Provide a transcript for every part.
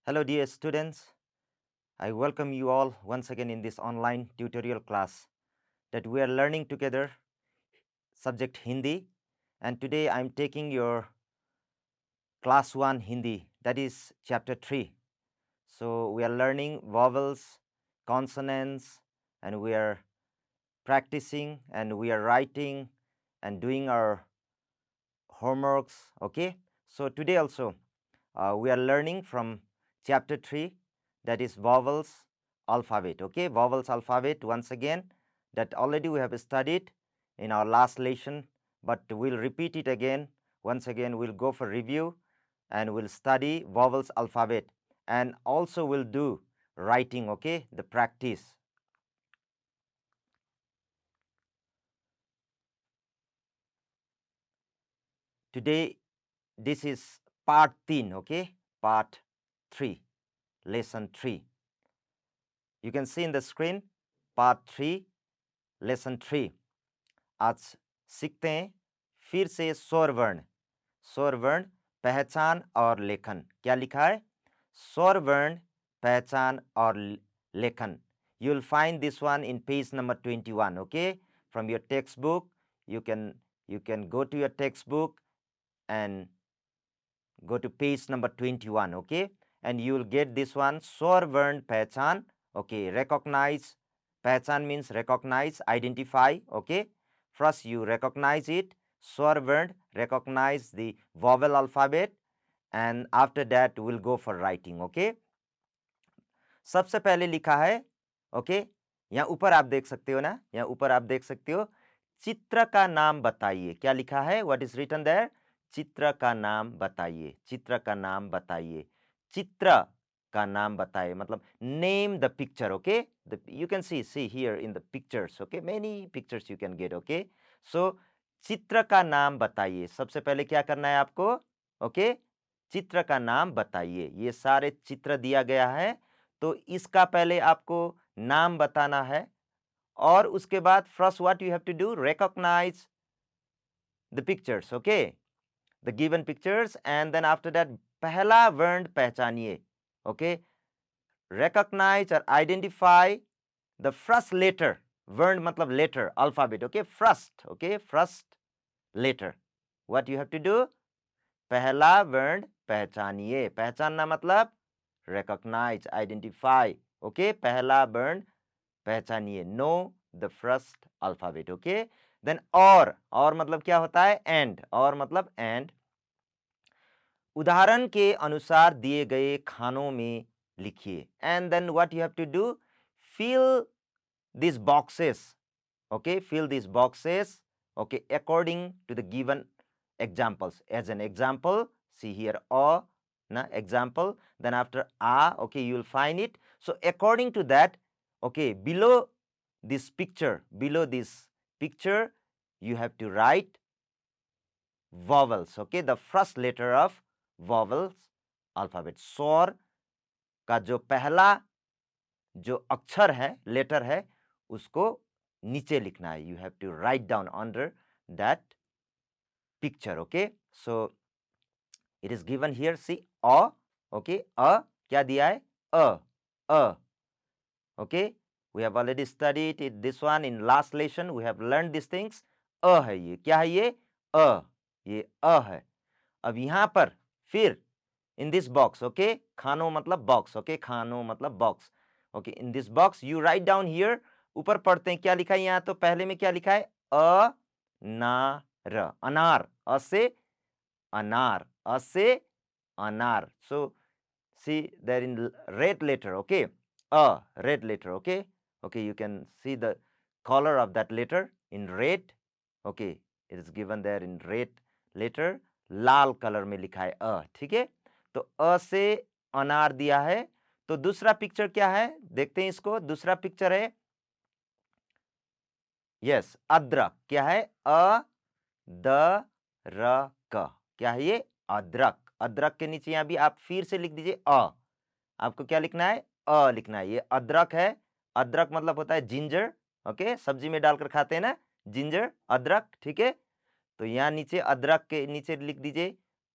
Hello dear students, I welcome you all once again in this online tutorial class that we are learning together subject Hindi, and today I am taking your class 1 Hindi, that is chapter 3. So we are learning vowels, consonants, and we are practicing and we are writing and doing our homeworks. Okay, so today also we are learning from chapter 3, that is vowels alphabet. Okay, vowels alphabet once again, that already we have studied in our last lesson, but we'll repeat it again. Once again we'll go for review and we'll study vowels alphabet, and also we'll do writing, okay, the practice. Today this is part 3, okay, part 3, lesson 3. You can see in the screen part 3, lesson 3. आज सीखते हैं फिर से स्वर वर्ण. स्वर वर्ण पहचान और लेखन. क्या लिखा है? स्वर वर्ण पहचान और लेखन. You will find this one in page number 21. Okay, from your textbook you can go to your textbook and go to page number 21. Okay, and you will get this one, स्वर वर्ण पहचान. Okay, recognize. Pehchan means recognize, identify. Okay, first you recognize it. Swar word, recognize the vowel alphabet, and after that we'll go for writing. Okay, सबसे पहले लिखा है, okay, यहाँ ऊपर आप देख सकते हो ना, यहाँ ऊपर आप देख सकते हो, चित्र का नाम बताइए. क्या लिखा है? What is written there? चित्र का नाम बताइए. चित्र का नाम बताइए. चित्र का नाम बताइए मतलब name the picture. Okay, you can see here in the pictures. Okay, many pictures you can get. Okay, so चित्र का नाम बताइए. सबसे पहले क्या करना है आपको? ओके, चित्र का नाम बताइए. ये सारे चित्र दिया गया है, तो इसका पहले आपको नाम बताना है, और उसके बाद first what you have to do, recognize the pictures. Okay, the given pictures, and then after that पहला वर्ण पहचानिए. Okay, recognize or identify the first letter. Word matlab letter, alphabet. Okay, first. Okay, first letter. What you have to do? पहला वर्ण पहचानिए. पहचानना मतलब recognize, identify. Okay, पहला वर्ण पहचानिए. Know the first alphabet. Okay, then और मतलब क्या होता है? And. और मतलब and. उदाहरण के अनुसार दिए गए खानों में लिखिए. And then what you have to do? Fill these boxes. Okay, fill these boxes. Okay, according to the given examples. As an example, see here a, na, example. Then after a, okay, you will find it. So according to that, okay, below this picture, you have to write vowels. Okay, the first letter of vowels alphabet. स्वर का जो पहला जो अक्षर है, letter है, उसको नीचे लिखना है. You have to write down under that picture. Okay, so it is given here. See अ. ओके, अ क्या दिया है? अ. Okay, we have already studied it this one in last lesson. We have learn this things. अ है ये. क्या है ये? अ. ये अ है. अब यहां पर फिर in this box, okay, खानो मतलब box. Okay, खानो मतलब box. Okay, in this box you write down here. ऊपर पढ़ते हैं क्या लिखा है यहाँ. तो पहले में क्या लिखा है? अनार. अनार. अ से अनार. अ से अनार. So see there in red letter. Okay, red letter. Okay, okay, you can see the color of that letter in red. Okay, it is given there in red letter. Lal colour में लिखा है अ. ठीक है, तो अ से अनार दिया है. तो दूसरा पिक्चर क्या है? देखते हैं इसको. दूसरा पिक्चर है, यस, अदरक. क्या है? अ द र क. क्या है ये? अदरक. अदरक के नीचे यहां भी आप फिर से लिख दीजिए अ. आपको क्या लिखना है? अ लिखना है. ये अदरक है. अदरक मतलब होता है जिंजर. ओके, सब्जी में डालकर खाते हैं ना, जिंजर, अदरक. ठीक है, तो यहां नीचे अदरक के नीचे लिख दीजिए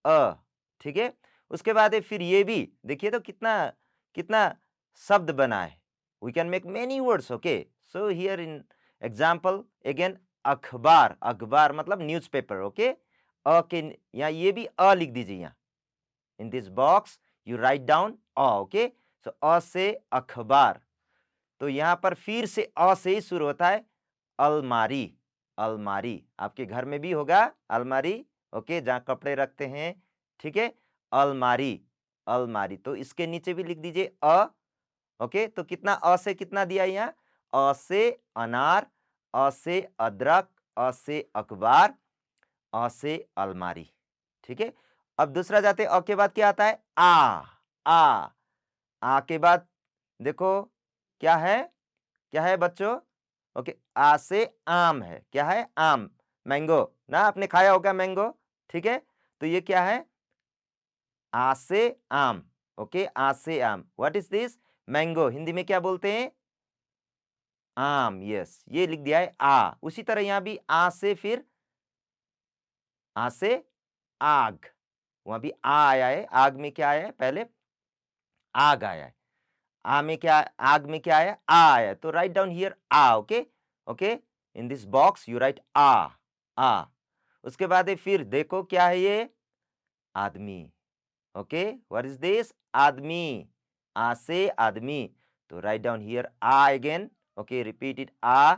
अ. ठीक है, उसके बाद है फिर ये भी देखिए तो कितना कितना शब्द बना है. We can make many words. Okay, so here in example again अखबार. अखबार मतलब न्यूज़पेपर. ओके, अ के यहाँ ये भी अ लिख दीजिए. यहाँ in this box you write down अ. ओके, सो अ से अखबार. तो यहाँ पर फिर से अ से ही शुरू होता है. अलमारी. अलमारी आपके घर में भी होगा अलमारी. ओके, जहाँ कपड़े रखते हैं. ठीक है, अलमारी. अलमारी तो इसके नीचे भी लिख दीजिए अ. ओके, तो कितना अ से कितना दिया यहाँ. अ से अनार, अ से अदरक, अ से अखबार, अ से अलमारी. ठीक है, अब दूसरा जाते अ के बाद क्या आता है. आ. आ के बाद देखो क्या है. क्या है बच्चों. ओके, आ से आम है. क्या है. आम. मैंगो ना, आपने खाया होगा मैंगो. ठीक है, तो ये क्या है. आ से आम. ओके, आ से आम. What is this. Mango. Hindi में क्या बोलते हैं. आम. यस, ये लिख दिया है आ. उसी तरह यहां भी आ से फिर आ से आग. वहां भी आ आया है. आग में क्या आया है. पहले आग आया है. आ में क्या, आग में क्या आया. आ आया. तो राइट डाउन हियर आ. Okay. Okay, in this box you write आ. आ. उसके बाद है फिर देखो क्या है ये. आदमी. Okay, what is this. आदमी. आ से आदमी. तो राइट डाउन हियर आ अगेन. ओके, रिपीट इट आ.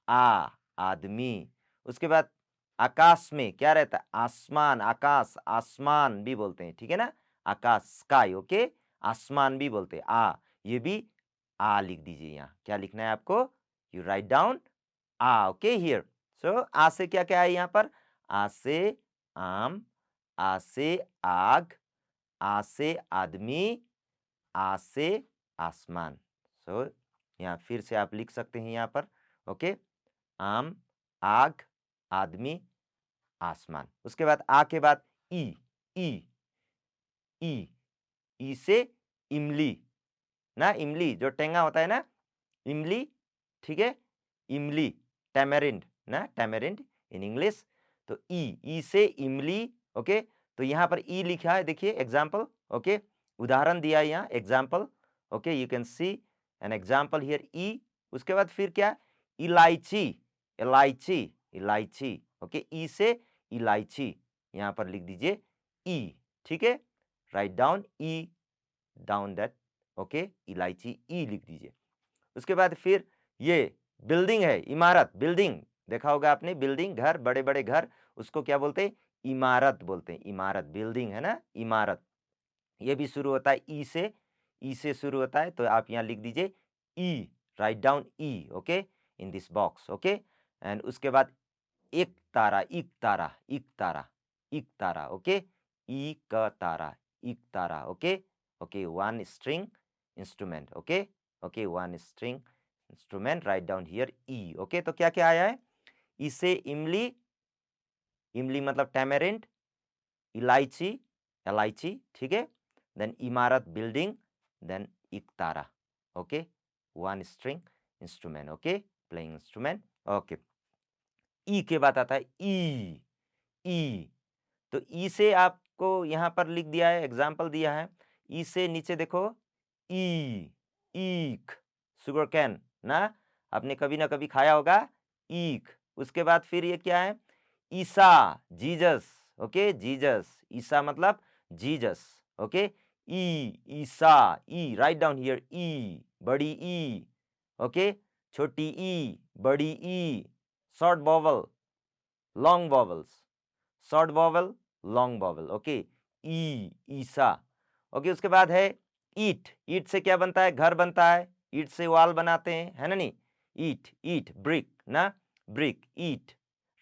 आ. आदमी. उसके बाद आकाश में क्या रहता है. आसमान. आकाश. आसमान भी बोलते हैं. ठीक है ना. आकाश, स्काई. ओके, आसमान भी बोलते हैं. आ. ये भी आ लिख दीजिए. यहाँ क्या लिखना है आपको. यू राइट डाउन आ. Okay, here. सो आ से क्या क्या है यहाँ पर. आ से आम, आ से आग, आ से आदमी, आ से आसमान. सो यहाँ फिर से आप लिख सकते हैं यहाँ पर. ओके, आम, आग, आदमी, आसमान. उसके बाद आ के बाद ई. ई. ई. ई से इमली ना. इमली जो टेंगा होता है ना. इमली. ठीक है, इमली. टैमरिंड ना. Tamarind in English. तो ई से इमली. ओके, तो यहाँ पर ई लिखा है देखिए एग्जाम्पल. ओके, उदाहरण दिया है यहाँ example. Okay, you can see an example here ई. उसके बाद फिर क्या. इलायची. इलायची. इलायची. ओके, ई से इलायची. यहाँ पर लिख दीजिए ई. ठीक है, right down E. Down that. Okay, इलायची. ई लिख दीजिए. उसके बाद फिर ये बिल्डिंग है. इमारत. बिल्डिंग देखा होगा आपने. बिल्डिंग घर, बड़े बड़े घर, उसको क्या बोलते हैं. इमारत बोलते हैं. इमारत. बिल्डिंग है ना. इमारत. ये भी शुरू होता है ई से. ई से शुरू होता है. तो आप यहाँ लिख दीजिए ई. राइट डाउन ई. Okay, in this box. Okay, and उसके बाद एक तारा. इक तारा. इक तारा. इक तारा. ओके, ई क तारा. इक तारा. Okay. Okay, one string instrument. Okay. Okay, one string instrument. Write down here ई. ओके, तो क्या क्या आया है. ई से इमली. इमली मतलब टैमरिंड. इलायची. इलायची. ठीक है, देन इमारत बिल्डिंग, देन एक तारा. Okay, one string instrument. Okay, playing instrument. Okay, ई के बाद आता है ई. ई. तो ई से आपको यहां पर लिख दिया है, एग्जाम्पल दिया है. ई से नीचे देखो ई. ईख. शुगर कैन ना. आपने कभी ना कभी खाया होगा ईख. उसके बाद फिर ये क्या है. ईसा. जीजस. Okay, Jesus. ईसा मतलब जीजस. ओके, ई. ईसा. ई. राइट डाउन हियर ई. बड़ी ई. ओके, छोटी ई, बड़ी ई. Short vowel, long vowels. Short vowel, long vowel. Okay, ई. ईसा. ओके, उसके बाद है ईट. ईट से क्या बनता है. घर बनता है. ईट से वॉल बनाते हैं, है ना नहीं. ईट. ईट. ब्रिक ना. Brick. Eat.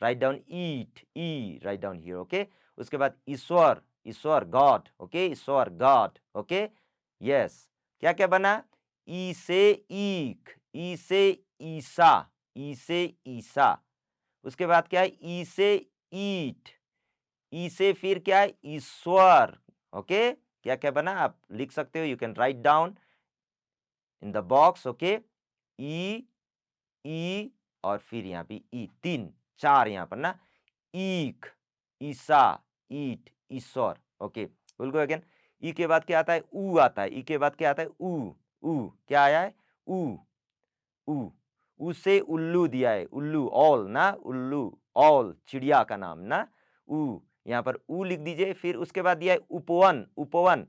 Write down eat. E. Write down here. Okay, उसके बाद ईश्वर. ईश्वर, गॉड. ओके, ईश्वर, गॉड. Okay, yes. क्या क्या बना. ई से ईख. ई से ईसा. ई से ईसा. उसके बाद क्या है. ई से ईट. ई से फिर क्या है. ईश्वर. ओके, क्या क्या बना आप लिख सकते हो. You can write down in the box. Okay, ई. ई और फिर यहाँ पे ई. तीन चार यहाँ पर ना. ईख, ईसा, ईट, ईश्वर. Okay, will go again. ई के बाद क्या आता है, ऊ आता है, ई के बाद क्या आता है, ऊ क्या आया है, ऊ ऊ ऊ से उल्लू दिया है, उल्लू ऑल ना, उल्लू ऑल चिड़िया का नाम ना, ऊ यहाँ पर ऊ लिख दीजिए। फिर उसके बाद दिया है उपवन, उपवन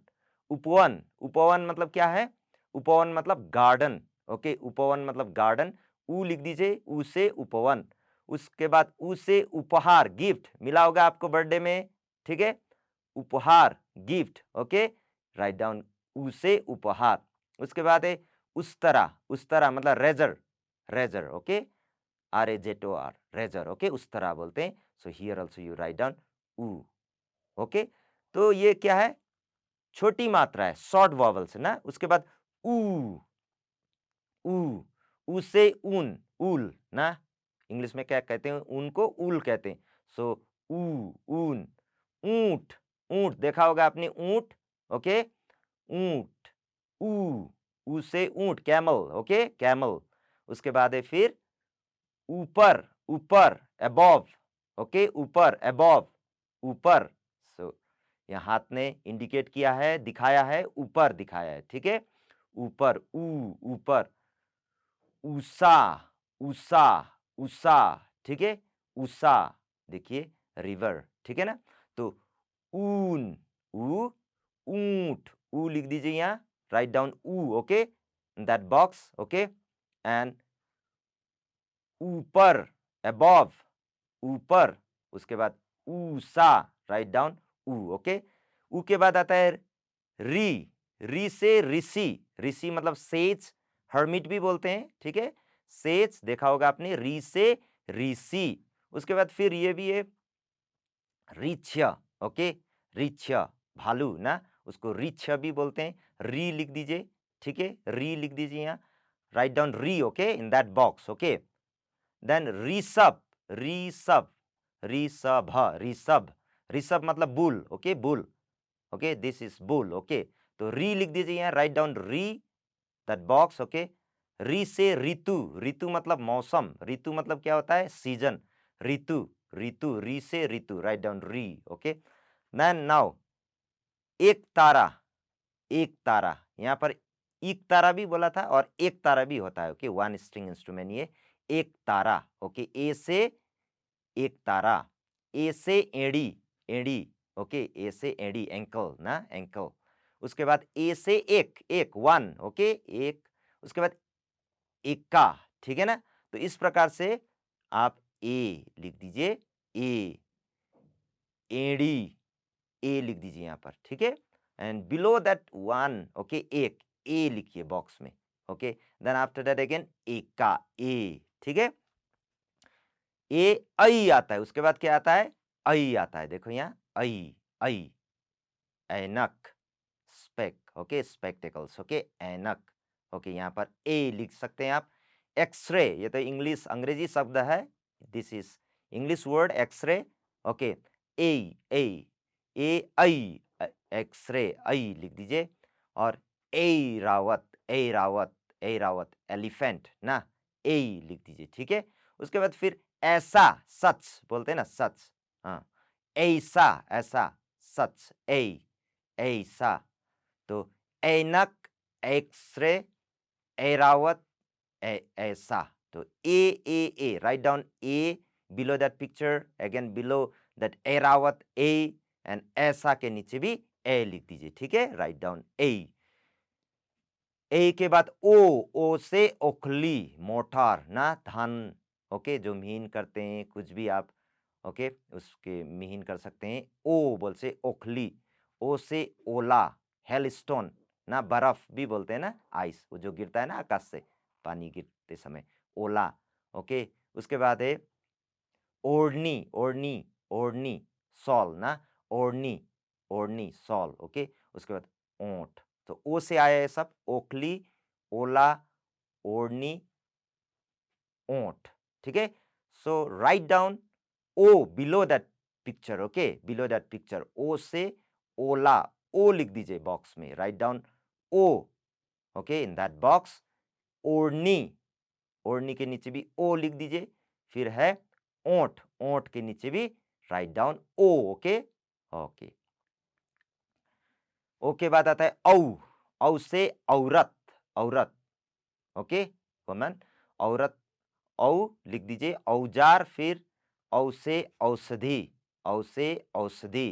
उपवन उपवन मतलब क्या है, उपवन मतलब गार्डन, ओके, उपवन मतलब गार्डन, ऊ लिख दीजिए, ऊ से उपवन। उसके बाद ऊ से उपहार गिफ्ट, मिला होगा आपको बर्थडे में, ठीक है, उपहार गिफ्ट, ओके, राइट डाउन ऊ से उपहार। उसके बाद है उस्तरा, उस्तरा मतलब razor, razor, okay, RAZOR razor, okay, उस्तरा बोलते हैं। So here also you write down ऊ, ओके। तो ये क्या है, छोटी मात्रा है, शॉर्ट वॉवल्स है ना। उसके बाद ऊ, ऊ ऊ से ऊन, ऊल ना, इंग्लिश में क्या कहते हैं, ऊन को ऊल कहते हैं। सो ऊ, ऊन। ऊंट, ऊंट देखा होगा आपने, ऊंट, ओके, ऊंट, ऊ से ऊंट, कैमल, ओके, कैमल। उसके बाद है फिर ऊपर, ऊपर अबव, ओके, ऊपर अबव, ऊपर। सो यहाँ हाथ ने इंडिकेट किया है, दिखाया है, ऊपर दिखाया है, ठीक है, ऊपर, ऊपर। उषा, उषा, उषा, ठीक है, उषा, देखिए रिवर, ठीक है ना। तो ऊन, ऊंट, ऊ लिख दीजिए यहाँ, राइट डाउन ऊ, okay, that box, okay. And ऊपर अबव, ऊपर। उसके बाद ऊषा, राइट डाउन ऊ, ओके। ऊ के बाद आता है री, री से ऋषि, ऋषि मतलब सेज, हर्मिट भी बोलते हैं, ठीक है, सेज देखा होगा आपने, री से ऋषि। उसके बाद फिर ये भी है रीछ, ओके, रीछ भालू ना, उसको रीछ भी बोलते हैं, री लिख दीजिए, ठीक है, री लिख दीजिए यहाँ, राइट डाउन री, okay, in that box, okay. Then ऋषभ, ऋषभ, ऋषभ, ऋषभ, ऋषभ मतलब bull, okay, bull, okay, this is bull, okay. तो री लिख दीजिए यहाँ, राइट डाउन री, दैट बॉक्स, ओके। री से ऋतु, ऋतु मतलब मौसम, ऋतु मतलब क्या होता है, सीजन, ऋतु, ऋतु, री से ऋतु, राइट डाउन री, ओके। देन नाउ एक तारा, एक तारा, यहाँ पर एक तारा भी बोला था और एक तारा भी होता है, ओके, वन स्ट्रिंग इंस्ट्रूमेंट ये एक तारा, ओके, ए से एक तारा, ए से एड़ी, एड़ी, ओके, ए से एड़ी, एंकल ना, एंकल। उसके बाद ए से एक, एक वन, ओके, एक। उसके बाद एका, ठीक है ना। तो इस प्रकार से आप ए लिख दीजिए, ए, एड़ी, ए लिख दीजिए यहाँ पर, ठीक है। And below that one, okay, एक, ए लिखिए बॉक्स में, okay. Then after that again एका, ए, ठीक है। ए ऐ आता है, उसके बाद क्या आता है, ऐ आता है, देखो यहाँ ऐ, ऐ, ऐनक, स्पेक, ओके, स्पेक्टेकल्स, ओके, ऐनक, ओके, यहाँ पर ए लिख सकते हैं आप। एक्सरे, ये तो इंग्लिश अंग्रेजी शब्द है, this is English word X-ray, okay, ए, ए ऐ, एक्सरे, ऐ लिख दीजिए। और ए रावत, ए रावत, ए रावत, एलिफेंट ना, ए लिख दीजिए, ठीक है। उसके बाद फिर ऐसा, सच बोलते हैं ना, सच, हाँ, ऐसा, ऐसा, सच, ए, ऐसा। तो ऐनक, एक्सरे, ऐरावत, ऐसा। तो ए, राइट डाउन ए below that picture, again below that Airavat, ए, एंड ऐसा के नीचे भी ए लिख दीजिए, ठीक है, राइट डाउन ए के बाद ओ से ओखली, मोटार ना, धान, ओके, जो मीन करते हैं कुछ भी आप, ओके, उसके मीन कर सकते हैं, ओ बोल से ओखली। ओ से ओला, हेलस्टोन ना, बर्फ भी बोलते हैं ना, आइस, वो जो गिरता है ना आकाश से पानी गिरते समय, ओला, ओके। उसके बाद है ओढ़नी, ओढ़नी, ओढ़नी, सॉल ना, ओढ़नी, ओढ़नी, सॉल, ओके। उसके बाद ओंठ, तो ओ से आया है सब, ओखली, ओला, ओढ़नी, ओंठ, ठीक है। सो राइट डाउन ओ below that picture, okay, below that picture, ओ से ओला, ओ लिख दीजिए बॉक्स में, राइट डाउन ओ, ओके, इन दैट बॉक्स। ओढ़नी, ओढ़नी के नीचे भी ओ लिख दीजिए। फिर है ओंठ, ओंठ के नीचे भी राइट डाउन ओ, ओके, ओके। ओ के बाद आता है औ, औ से औरत, औरत, ओके वुमन, औरत, औ लिख दीजिए, औजार, फिर औ से औषधि, औ से औषधि,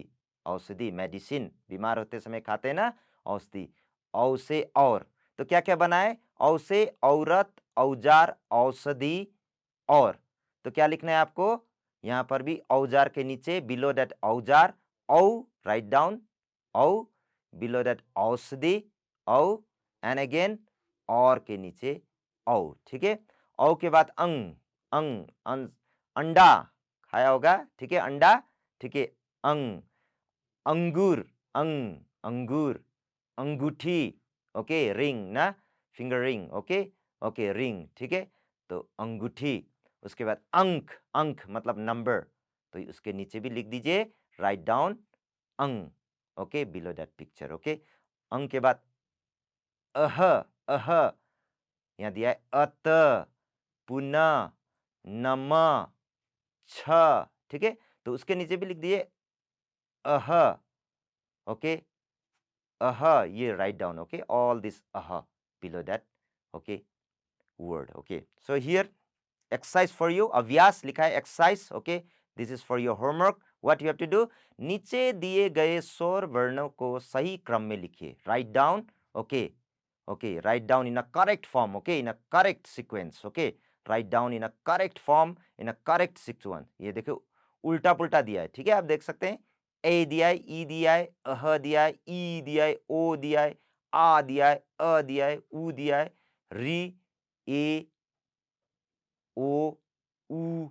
औषधि मेडिसिन, बीमार होते समय खाते हैं ना औषधि, औ से और, तो क्या क्या बना है, औ से औरत, औजार, औषधि और, तो क्या लिखना है आपको, यहां पर भी औजार के नीचे बिलो दैट औजार औ राइट डाउन औ, बिलो दैट औषधि औ, एंड अगेन और के नीचे औ, ठीक है। औ के बाद अंग, अंग, अंडा खाया होगा, ठीक है, अंडा, ठीक है, अंग, अंगूर, अंग, अंगूर, अंगूठी, ओके, रिंग ना, finger ring, okay, okay ring, ठीक है, तो अंगूठी। उसके बाद अंक, अंक मतलब नंबर, तो उसके नीचे भी लिख दीजिए, राइट डाउन अंग, okay, below that picture, okay. अंग के बाद अह, अह, यहां दिया है अत, पुनः, नम, छ, ठीक है, तो उसके नीचे भी लिख दिए अह, ओके, अह, ये write down, okay, all this uh below that, okay, word, okay, so here exercise for you, अभ्यास लिखा है exercise, okay, this is for your homework, what you have to do, नीचे दिए गए स्वर वर्णों को सही क्रम में लिखिए, write down, okay, okay, write down in a correct form, okay, in a correct sequence, okay, write down in a correct form, in a correct sequence, ये देखो उल्टा पुल्टा दिया है, ठीक है, आप देख सकते हैं, ए दिया है, ई दिया है, अह दिया है, ई दिया है, ओ दिया है, आ दिया है, अ दिया है, उ दिया है, री, ए, ओ, उ,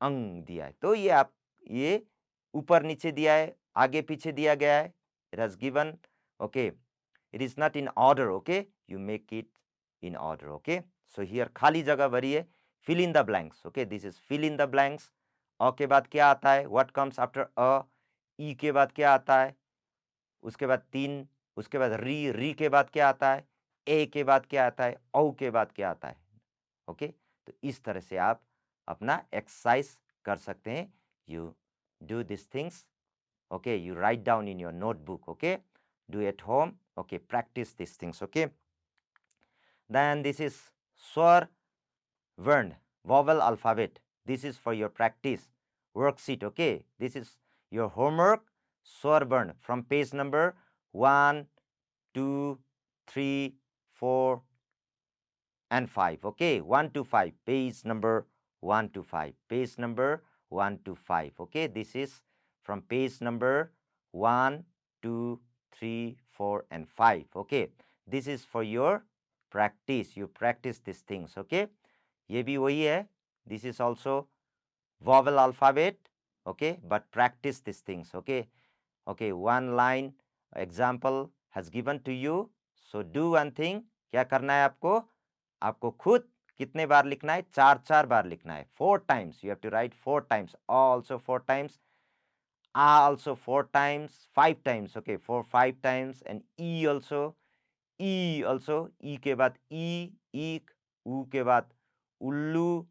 अंग दिया है, तो ये आप ये ऊपर नीचे दिया है, आगे पीछे दिया गया है, it has given, okay, it is not in order, okay, you make it in order, okay, so here खाली जगह भरिए, fill in the blanks, okay, this is fill in the blanks. अ के बाद क्या आता है, व्हाट कम्स आफ्टर अ, ई के बाद क्या आता है, उसके बाद तीन, उसके बाद री, री के बाद क्या आता है, ए के बाद क्या आता है, औ के बाद क्या आता है, ओके, तो इस तरह से आप अपना एक्सरसाइज कर सकते हैं, you do this things, okay, you write down in your notebook, okay, do at home, okay, practice this things, okay, then this is swar word, vowel alphabet, this is for your practice worksheet, okay, this is your homework, swar word from page number 1, 2, 3, 4 and 5, okay, 1 to 5, page number 1 to 5, page number 1 to 5, okay, this is from page number 1, 2, 3, 4 and 5, okay, this is for your practice, you practice these things, okay, ये भी वही है, this is also vowel alphabet, okay, but practice these things, okay, okay, one line example has given to you, so do one thing, क्या करना है आपको, आपको खुद कितने बार लिखना है, चार चार बार लिखना है, 4 times, you have to write 4 times, also 4 times, also 4 times, 5 times, okay, 4 5 times, and e also, e के बाद ई, ईक, ऊ के बाद उल्लू,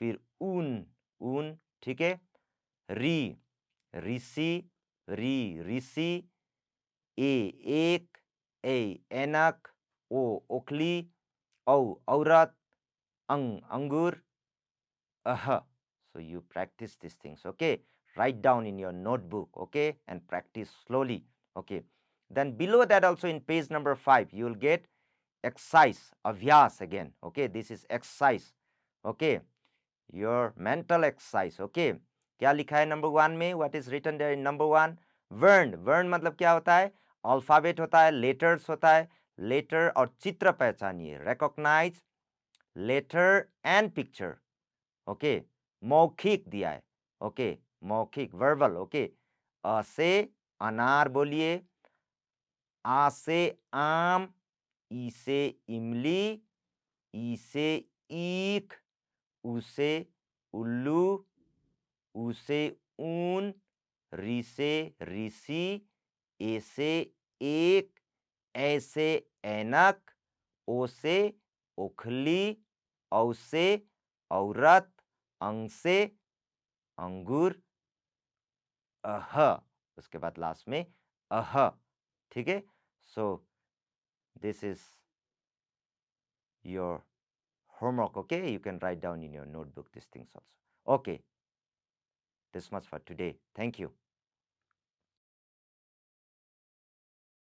फिर ऊन, ठीक है, री, ऋषि, री, ऋषि, ए, एक, ए, ऐनक, ओ, ओखली, औ, औरत, अंगूर, so you practice these things, okay, write down in your notebook, okay, and practice slowly, okay, then below that also in page number 5 you will get exercise, abhyas again, okay, this is exercise, okay, your mental exercise, okay, क्या लिखा है number 1 में, what is written there in number 1, वर्ण मतलब क्या होता है, alphabet होता है, लेटर्स होता है, लेटर और चित्र पहचानिए, recognize letter and picture, okay, मौखिक दिया है, ओके, मौखिक वर्बल, ओके, अ से अनार बोलिए, आ से आम, ई से इमली, ई से ईख, उ से उल्लू, ऊ से ऊन, री से ऋषि, ए से एक, ए से ऐनक, ओ से ओखली, औ से औरत, अंग से अंगूर, अह, उसके बाद लास्ट में अह, ठीक है. So this is your homework. Okay, you can write down in your notebook these things also. Okay, this much for today. Thank you.